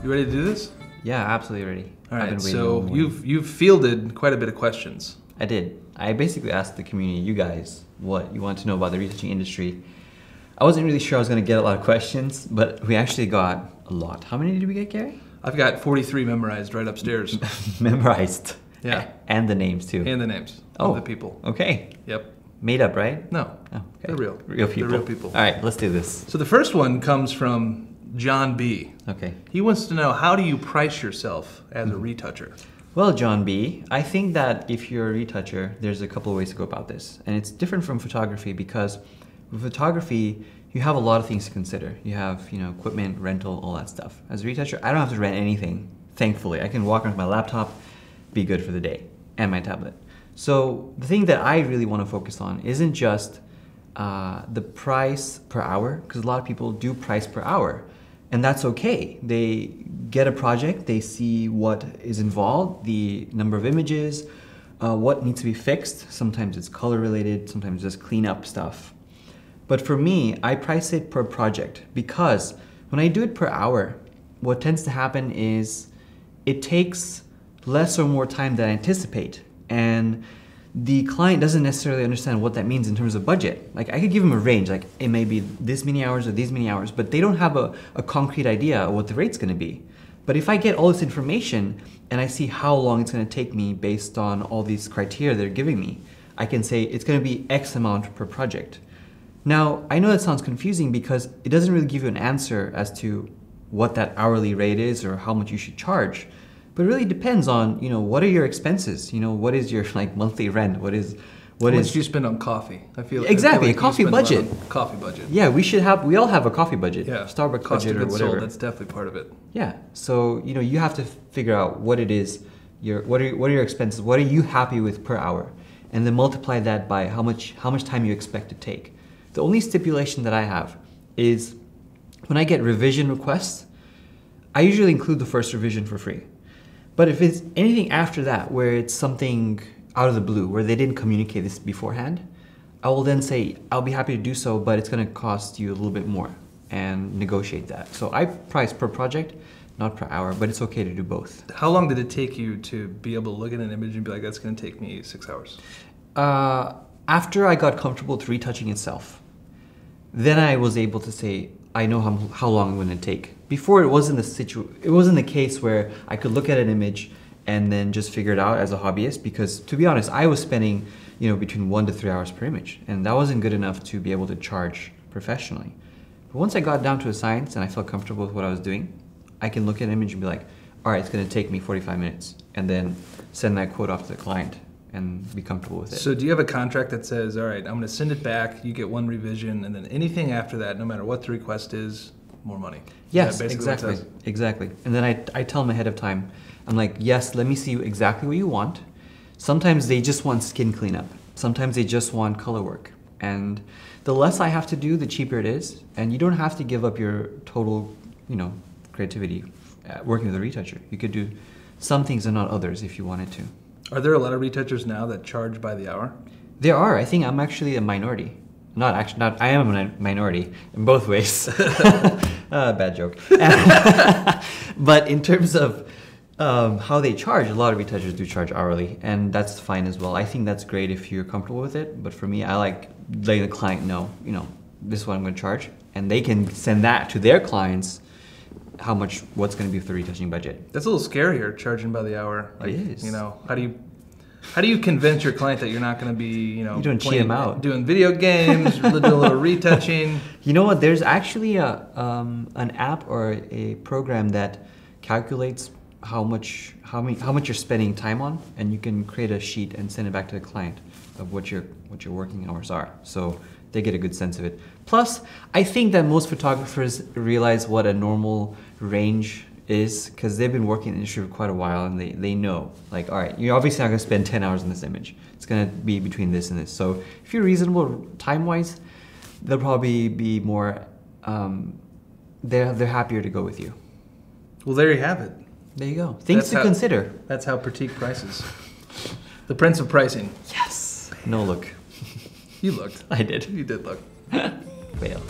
You ready to do this? Yeah, absolutely ready. All right, so you've fielded quite a bit of questions. I did. I basically asked the community, you guys, what you want to know about the retouching industry. I wasn't really sure I was going to get a lot of questions, but we actually got a lot. How many did we get, Gary? I've got 43 memorized right upstairs. Memorized. Yeah. And the names too. And the names of the people. Okay. Yep. Made up, right? No. Oh, okay. They're real. Real people. They're real people. All right, let's do this. So the first one comes from John B. Okay. He wants to know, how do you price yourself as a retoucher? Well, John B., I think that if you're a retoucher, there's a couple of ways to go about this. And it's different from photography because with photography, you have a lot of things to consider. You have, equipment, rental, all that stuff. As a retoucher, I don't have to rent anything, thankfully. I can walk around with my laptop, be good for the day, and my tablet. So the thing that I really want to focus on isn't just the price per hour, because a lot of people do price per hour. And that's okay. They get a project, they see what is involved, the number of images, what needs to be fixed. Sometimes it's color related, sometimes just clean up stuff. But for me, I price it per project because when I do it per hour, what tends to happen is it takes less or more time than I anticipate. And the client doesn't necessarily understand what that means in terms of budget. Like I could give them a range, like it may be this many hours or these many hours, but they don't have a concrete idea of what the rate's gonna be. But if I get all this information and I see how long it's gonna take me based on all these criteria they're giving me, I can say it's gonna be X amount per project. Now, I know that sounds confusing because it doesn't really give you an answer as to what that hourly rate is or how much you should charge. But it really depends on, what are your expenses? What is your monthly rent? What much do you spend on coffee? Exactly, a coffee budget. Coffee budget. Yeah, we all have a coffee budget. Yeah, Starbucks cost budget of or goods whatever. sold, that's definitely part of it. Yeah, so you have to figure out what it is. What are your expenses? What are you happy with per hour? And then multiply that by how much time you expect to take. The only stipulation that I have is when I get revision requests, I usually include the first revision for free. But if it's anything after that, where it's something out of the blue, where they didn't communicate this beforehand, I will then say, I'll be happy to do so, but it's gonna cost you a little bit more and negotiate that. So I price per project, not per hour, but it's okay to do both. How long did it take you to be able to look at an image and be like, that's gonna take me 6 hours? After I got comfortable with retouching itself, then I was able to say, I know how long it's going to take. Before it wasn't the case where I could look at an image and then just figure it out as a hobbyist, because to be honest, I was spending between 1 to 3 hours per image, and that wasn't good enough to be able to charge professionally. But once I got down to a science and I felt comfortable with what I was doing, I can look at an image and be like, all right, it's going to take me 45 minutes, and then send that quote off to the client and be comfortable with it. So do you have a contract that says, all right, I'm going to send it back, you get 1 revision, and then anything after that, no matter what the request is, more money? Yes, exactly. And then I tell them ahead of time, I'm like, yes, let me see exactly what you want. Sometimes they just want skin cleanup. Sometimes they just want color work. And the less I have to do, the cheaper it is. And you don't have to give up your total, creativity working with a retoucher. You could do some things and not others if you wanted to. Are there a lot of retouchers now that charge by the hour? There are. I think I'm actually a minority. I am a minority in both ways. Bad joke. But in terms of how they charge, a lot of retouchers do charge hourly, and that's fine as well. I think that's great if you're comfortable with it. But for me, I like letting the client know, this is what I'm going to charge, and they can send that to their clients. What's going to be for the retouching budget? That's a little scarier, charging by the hour. Like, it is. How do you convince your client that you're not going to be, you don't cheat them out, doing video games, doing a little retouching? You know what? There's actually an app or a program that calculates how much you're spending time on, and you can create a sheet and send it back to the client of what your working hours are. So they get a good sense of it. Plus, I think that most photographers realize what a normal range is, because they've been working in the industry for quite a while, and they know, like, all right, you're obviously not going to spend 10 hours on this image. It's going to be between this and this. So if you're reasonable time-wise, they'll probably be more, they're happier to go with you. Well, there you have it. There you go. Things to consider. That's how Pratik prices. The prince of pricing. Yes. No look. You looked. I did. You did look. Fail.